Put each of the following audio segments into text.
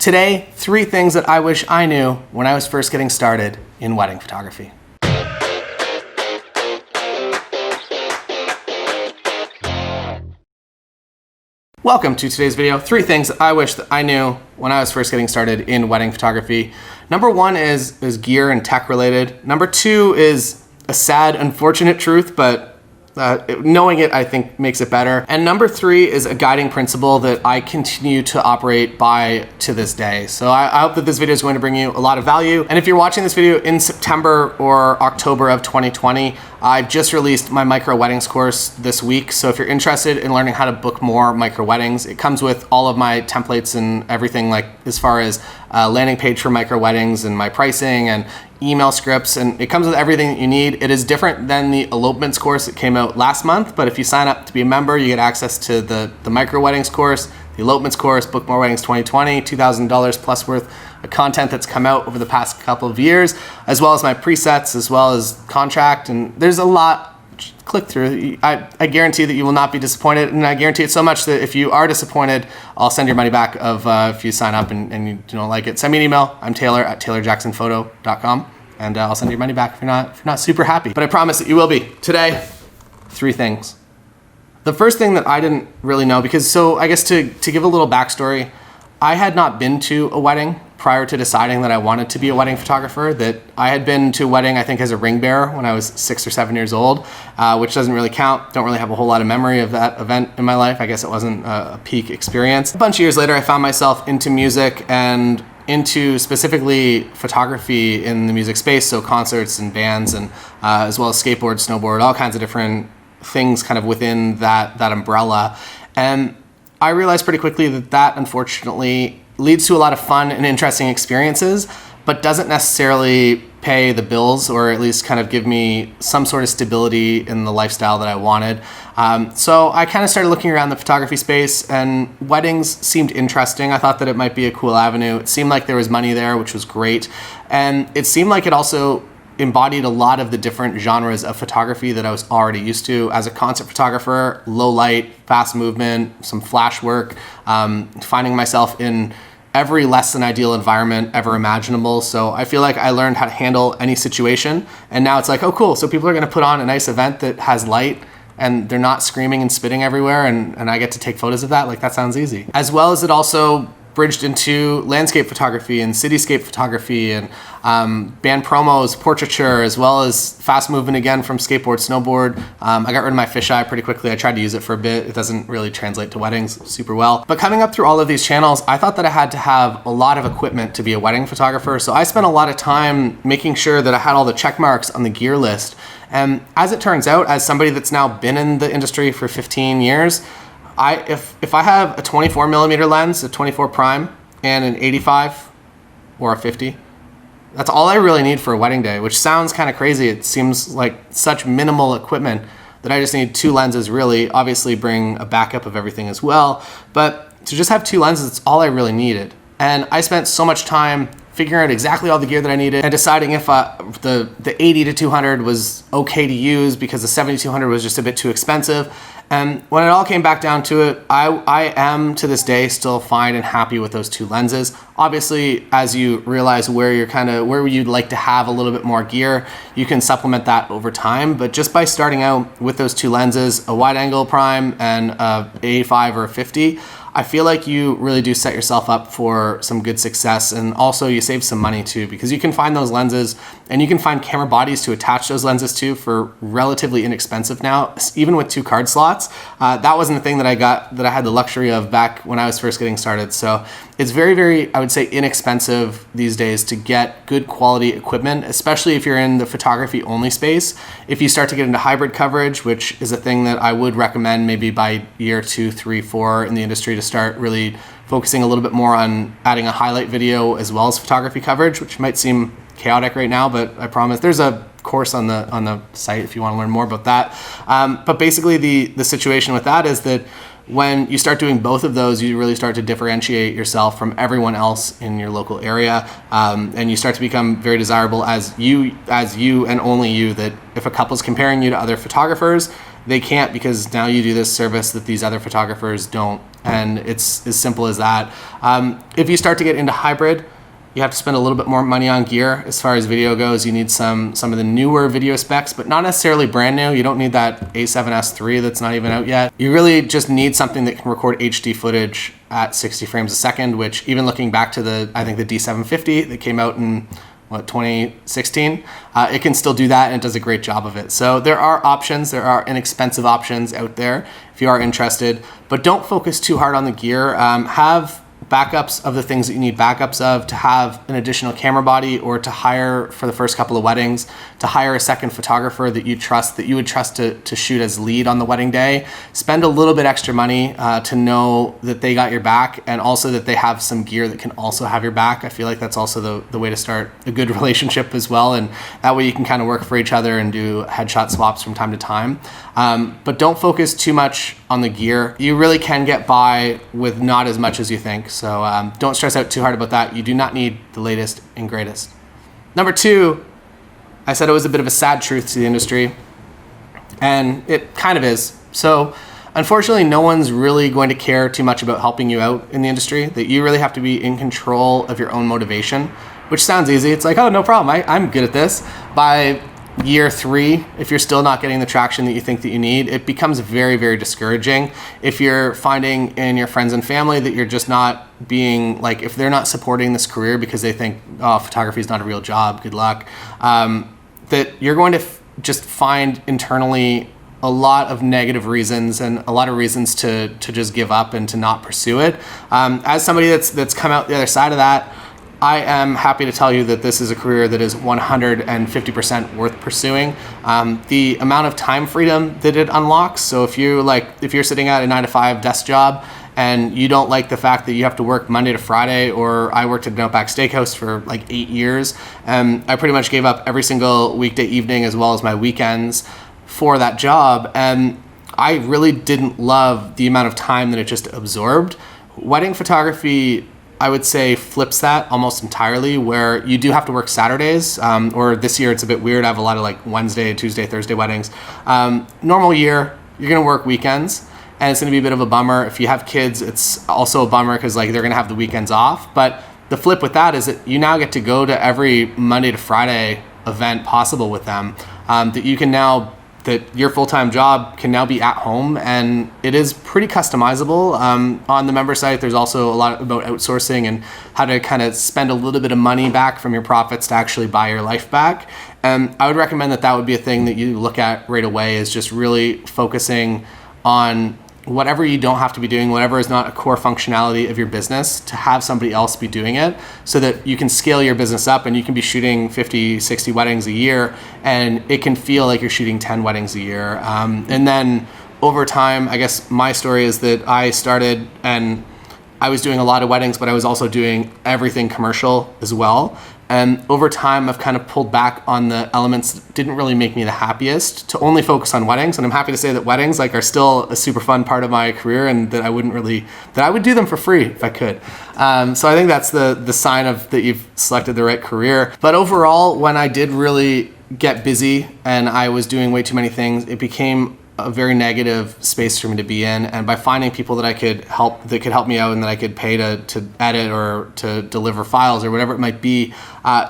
Today, 3 things that I wish I knew when I was first getting started in wedding photography. Welcome to today's video. 3 things that I wish that I knew when I was first getting started in wedding photography. Number 1 is gear and tech related. Number 2 is a sad, unfortunate truth, but knowing it, I think, makes it better. And number 3 is a guiding principle that I continue to operate by to this day. So I hope that this video is going to bring you a lot of value. And if you're watching this video in September or October of 2020, I've just released my micro weddings course this week. So if you're interested in learning how to book more micro weddings, it comes with all of my templates and everything, like as far as landing page for micro weddings and my pricing and email scripts, and it comes with everything that you need. It is different than the elopements course that came out last month, but if you sign up to be a member, you get access to the micro weddings course, the elopements course, Book More Weddings 2020, $2,000 plus worth of content that's come out over the past couple of years, as well as my presets, as well as contract, and there's a lot. Just click through. I guarantee that you will not be disappointed, and I guarantee it so much that if you are disappointed, I'll send your money back if you sign up and you don't like it. Send me an email. I'm Taylor at taylorjacksonphoto.com, and I'll send your money back if you're not super happy. But I promise that you will be. Today, 3 things. The first thing that I didn't really know, because I guess to give a little backstory, I had not been to a wedding prior to deciding that I wanted to be a wedding photographer. That I had been to a wedding, I think, as a ring bearer when I was 6 or 7 years old, which doesn't really count. Don't really have a whole lot of memory of that event in my life. I guess it wasn't a peak experience. A bunch of years later, I found myself into music and into specifically photography in the music space, so concerts and bands, and as well as skateboard, snowboard, all kinds of different things kind of within that umbrella. And I realized pretty quickly that unfortunately leads to a lot of fun and interesting experiences, but doesn't necessarily pay the bills, or at least kind of give me some sort of stability in the lifestyle that I wanted. So I kind of started looking around the photography space, and weddings seemed interesting. I thought that it might be a cool avenue. It seemed like there was money there, which was great. And it seemed like it also embodied a lot of the different genres of photography that I was already used to as a concert photographer: low light, fast movement, some flash work, finding myself in every less than ideal environment ever imaginable. So I feel like I learned how to handle any situation, and now it's like, oh cool, so people are gonna put on a nice event that has light and they're not screaming and spitting everywhere, and I get to take photos of that. Like, that sounds easy. As well as it also bridged into landscape photography and cityscape photography and band promos, portraiture, as well as fast movement again from skateboard, snowboard. I got rid of my fisheye pretty quickly. I tried to use it for a bit. It doesn't really translate to weddings super well. But coming up through all of these channels, I thought that I had to have a lot of equipment to be a wedding photographer. So I spent a lot of time making sure that I had all the check marks on the gear list. And as it turns out, as somebody that's now been in the industry for 15 years, if I have a 24 millimeter lens, a 24 prime, and an 85 or a 50, that's all I really need for a wedding day, which sounds kind of crazy. It seems like such minimal equipment that I just need 2 lenses, really. Obviously bring a backup of everything as well, but to just have 2 lenses, it's all I really needed. And I spent so much time figuring out exactly all the gear that I needed and deciding if the 80 to 200 was okay to use, because the 70-200 was just a bit too expensive. And when it all came back down to it, I am to this day still fine and happy with those 2 lenses. Obviously, as you realize where you'd like to have a little bit more gear, you can supplement that over time. But just by starting out with those 2 lenses, a wide angle prime and a 85 or a 50, I feel like you really do set yourself up for some good success, and also you save some money too, because you can find those lenses and you can find camera bodies to attach those lenses to for relatively inexpensive now, even with 2 card slots. That wasn't a thing that I had the luxury of back when I was first getting started. So it's very, very, I would say, inexpensive these days to get good quality equipment, especially if you're in the photography only space. If you start to get into hybrid coverage, which is a thing that I would recommend maybe by year 2, 3, 4 in the industry, to start really focusing a little bit more on adding a highlight video as well as photography coverage, which might seem chaotic right now, but I promise there's a course on the site if you want to learn more about that. But basically the situation with that is that when you start doing both of those, you really start to differentiate yourself from everyone else in your local area, and you start to become very desirable as you and only you. That if a couple's comparing you to other photographers, they can't, because now you do this service that these other photographers don't. And it's as simple as that. If you start to get into hybrid, you have to spend a little bit more money on gear. As far as video goes, you need some of the newer video specs, but not necessarily brand new. You don't need that A7S III that's not even out yet. You really just need something that can record HD footage at 60 frames a second, which, even looking back to I think the D750 that came out in 2016, it can still do that, and it does a great job of it. So there are options, there are inexpensive options out there if you are interested, but don't focus too hard on the gear. Have backups of the things that you need backups of, to have an additional camera body, or to hire for the first couple of weddings, to hire a second photographer that you trust, that you would trust to shoot as lead on the wedding day. Spend a little bit extra money to know that they got your back, and also that they have some gear that can also have your back. I feel like that's also the way to start a good relationship as well, and that way you can kind of work for each other and do headshot swaps from time to time. But don't focus too much on the gear. You really can get by with not as much as you think. So don't stress out too hard about that. You do not need the latest and greatest. Number 2, I said it was a bit of a sad truth to the industry, and it kind of is. So unfortunately, no one's really going to care too much about helping you out in the industry, that you really have to be in control of your own motivation, which sounds easy. It's like, oh, no problem, I'm good at this. By year 3, if you're still not getting the traction that you think that you need, it becomes very, very discouraging. If you're finding in your friends and family that you're just not being, like, if they're not supporting this career because they think, oh, photography is not a real job, good luck, that you're going to just find internally a lot of negative reasons, and a lot of reasons to just give up and to not pursue it. As somebody that's come out the other side of that, I am happy to tell you that this is a career that is 150% worth pursuing. The amount of time freedom that it unlocks. So if you're sitting at a 9-to-5 desk job and you don't like the fact that you have to work Monday to Friday, or I worked at an Outback Steakhouse for like 8 years, I pretty much gave up every single weekday evening as well as my weekends for that job, and I really didn't love the amount of time that it just absorbed. Wedding photography, I would say, flips that almost entirely, where you do have to work Saturdays, or this year it's a bit weird. I have a lot of like Wednesday, Tuesday, Thursday weddings. Normal year, you're gonna work weekends, and it's gonna be a bit of a bummer. If you have kids, it's also a bummer because like they're gonna have the weekends off. But the flip with that is that you now get to go to every Monday to Friday event possible with them, that your full-time job can now be at home, and it is pretty customizable. On the member site, there's also a lot about outsourcing and how to kind of spend a little bit of money back from your profits to actually buy your life back. And I would recommend that would be a thing that you look at right away, is just really focusing on whatever you don't have to be doing, whatever is not a core functionality of your business, to have somebody else be doing it, so that you can scale your business up and you can be shooting 50, 60 weddings a year, and it can feel like you're shooting 10 weddings a year. And then over time, I guess my story is that I started and I was doing a lot of weddings, but I was also doing everything commercial as well. And over time, I've kind of pulled back on the elements that didn't really make me the happiest, to only focus on weddings. And I'm happy to say that weddings are still a super fun part of my career, and that I would do them for free if I could. So I think that's the sign of that you've selected the right career. But overall, when I did really get busy and I was doing way too many things, it became a very negative space for me to be in. And by finding people that could help me out and that I could pay to edit or to deliver files or whatever it might be,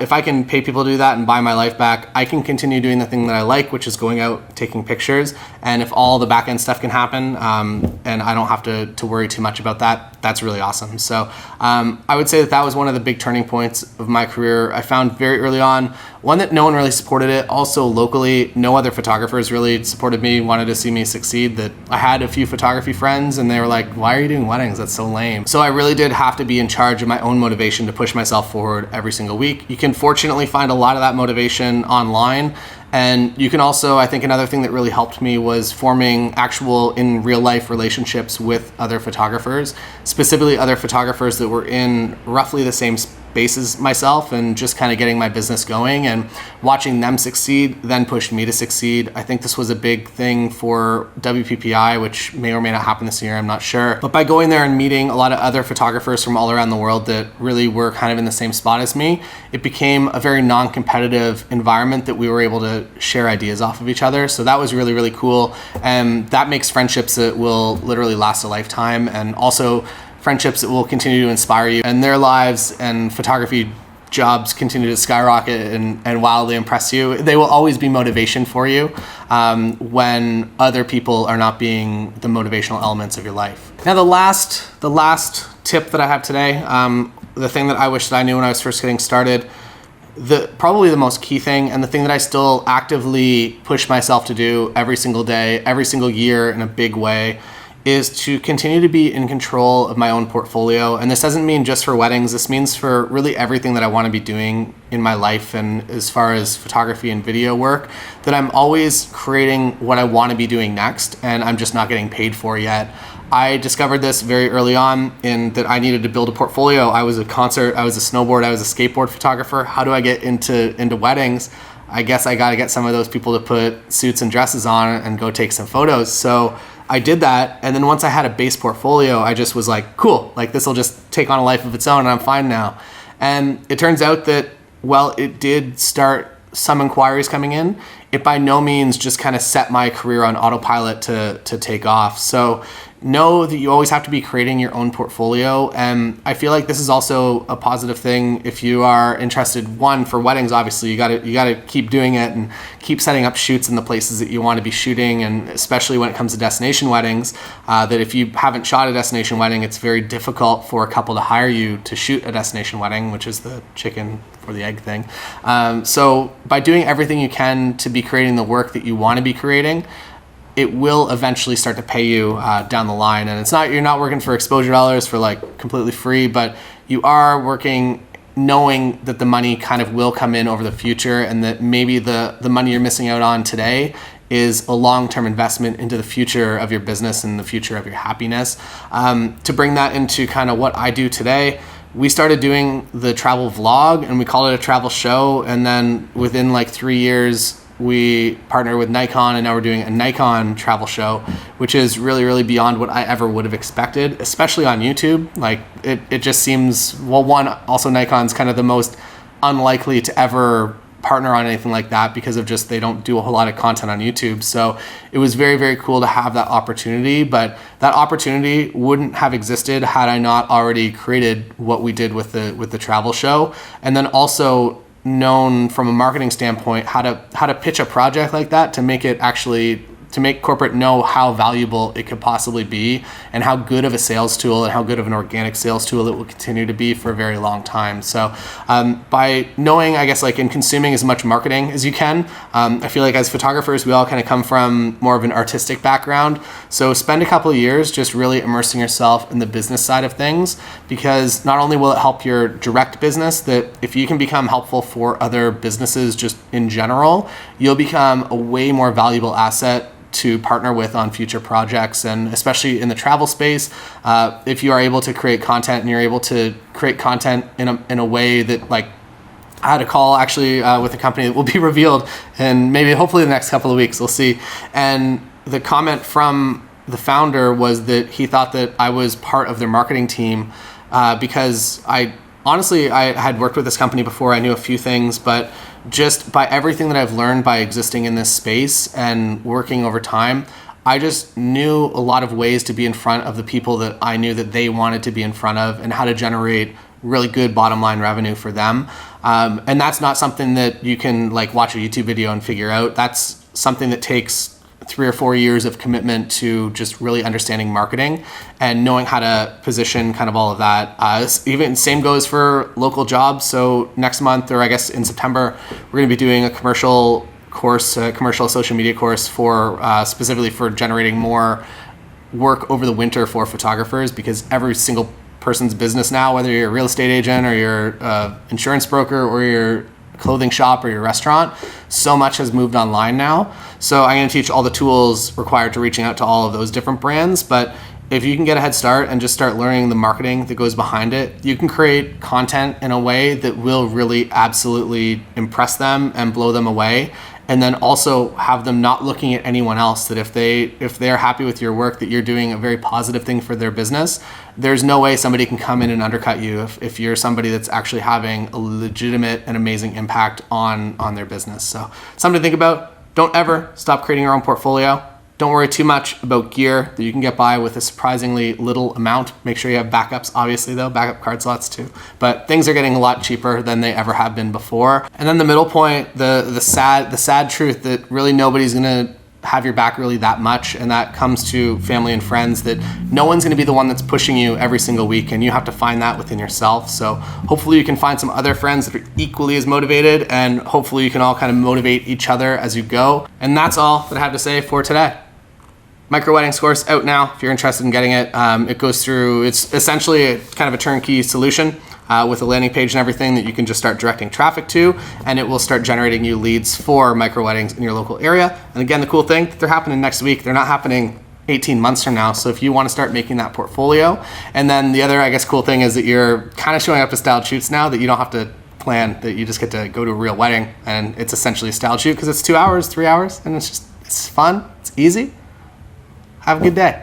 if I can pay people to do that and buy my life back, I can continue doing the thing that I like, which is going out, taking pictures. And if all the back end stuff can happen, and I don't have to worry too much about that, that's really awesome. So I would say that was one of the big turning points of my career. I found very early on, one, that no one really supported it. Also locally, no other photographers really supported me, wanted to see me succeed. That I had a few photography friends and they were like, why are you doing weddings? That's so lame. So I really did have to be in charge of my own motivation to push myself forward every single week. You can fortunately find a lot of that motivation online. And you can also, I think another thing that really helped me was forming actual in real life relationships with other photographers, specifically other photographers that were in roughly the same bases myself and just kind of getting my business going, and watching them succeed then pushed me to succeed. I think this was a big thing for WPPI, which may or may not happen this year, I'm not sure. But by going there and meeting a lot of other photographers from all around the world that really were kind of in the same spot as me, it became a very non-competitive environment that we were able to share ideas off of each other. So that was really, really cool. And that makes friendships that will literally last a lifetime, and also friendships that will continue to inspire you, and their lives and photography jobs continue to skyrocket and wildly impress you. They will always be motivation for you when other people are not being the motivational elements of your life. Now, the last tip that I have today, the thing that I wish that I knew when I was first getting started, probably the most key thing, and the thing that I still actively push myself to do every single day, every single year in a big way, is to continue to be in control of my own portfolio. And this doesn't mean just for weddings. This means for really everything that I want to be doing in my life, and as far as photography and video work, that I'm always creating what I want to be doing next, and I'm just not getting paid for yet. I discovered this very early on, in that I needed to build a portfolio. I was a concert, I was a snowboard, I was a skateboard photographer. How do I get into weddings? I guess I got to get some of those people to put suits and dresses on and go take some photos. So I did that, and then once I had a base portfolio, I just was like, cool, like this will just take on a life of its own and I'm fine now. And it turns out that, well, it did start some inquiries coming in. It by no means just kind of set my career on autopilot to take off. So know that you always have to be creating your own portfolio. And I feel like this is also a positive thing if you are interested. One, for weddings, obviously you gotta keep doing it and keep setting up shoots in the places that you want to be shooting. And especially when it comes to destination weddings, that if you haven't shot a destination wedding, it's very difficult for a couple to hire you to shoot a destination wedding, which is the chicken or the egg thing. So by doing everything you can to be creating the work that you want to be creating, it will eventually start to pay you down the line. And you're not working for exposure dollars for like completely free, but you are working knowing that the money kind of will come in over the future, and that maybe the money you're missing out on today is a long-term investment into the future of your business and the future of your happiness. To bring that into kind of what I do today, we started doing the travel vlog, and we called it a travel show. And then within like 3 years, we partnered with Nikon, and now we're doing a Nikon travel show, which is really, really beyond what I ever would have expected, especially on YouTube. Like it just seems, well, one, also Nikon's kind of the most unlikely to ever partner on anything like that, because of just, they don't do a whole lot of content on YouTube. So it was very, very cool to have that opportunity, but that opportunity wouldn't have existed had I not already created what we did with the travel show. And then also known from a marketing standpoint how to pitch a project like that to make it actually, to make corporate know how valuable it could possibly be, and how good of a sales tool and how good of an organic sales tool it will continue to be for a very long time. So by knowing, I guess, like in consuming as much marketing as you can, I feel like as photographers, we all kind of come from more of an artistic background. So spend a couple of years just really immersing yourself in the business side of things, because not only will it help your direct business, that if you can become helpful for other businesses just in general, you'll become a way more valuable asset to partner with on future projects. And especially in the travel space, if you are able to create content, and you're able to create content in a way that, like, I had a call actually with a company that will be revealed and maybe hopefully the next couple of weeks, we'll see. And the comment from the founder was that he thought that I was part of their marketing team, because I had worked with this company before. I knew a few things, but just by everything that I've learned by existing in this space and working over time, I just knew a lot of ways to be in front of the people that I knew that they wanted to be in front of, and how to generate really good bottom line revenue for them. And that's not something that you can like watch a YouTube video and figure out. That's something that takes 3 or 4 years of commitment to just really understanding marketing and knowing how to position kind of all of that. Even same goes for local jobs. So next month, or I guess in September, we're going to be doing a commercial course, a commercial social media course for specifically for generating more work over the winter for photographers, because every single person's business now, whether you're a real estate agent or you're an insurance broker or you're clothing shop or your restaurant, so much has moved online now. So I'm going to teach all the tools required to reaching out to all of those different brands. But if you can get a head start and just start learning the marketing that goes behind it, you can create content in a way that will really absolutely impress them and blow them away. And then also have them not looking at anyone else, that if they're happy with your work, that you're doing a very positive thing for their business. There's no way somebody can come in and undercut you if you're somebody that's actually having a legitimate and amazing impact on their business. So something to think about. Don't ever stop creating your own portfolio. Don't worry too much about gear that you can get by with a surprisingly little amount. Make sure you have backups, obviously though, backup card slots too. But things are getting a lot cheaper than they ever have been before. And then the middle point, the sad truth that really nobody's gonna have your back really that much, and that comes to family and friends, that no one's gonna be the one that's pushing you every single week, and you have to find that within yourself. So hopefully you can find some other friends that are equally as motivated, and hopefully you can all kind of motivate each other as you go. And that's all that I have to say for today. Micro Weddings course out now if you're interested in getting it. It goes through, it's essentially kind of a turnkey solution with a landing page and everything that you can just start directing traffic to, and it will start generating you leads for micro weddings in your local area. And again, the cool thing, they're happening next week. They're not happening 18 months from now. So if you want to start making that portfolio, and then the other, I guess, cool thing is that you're kind of showing up to styled shoots now, that you don't have to plan, that you just get to go to a real wedding, and it's essentially a styled shoot because it's 2 hours, 3 hours, and it's fun, it's easy. Have a good day.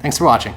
Thanks for watching.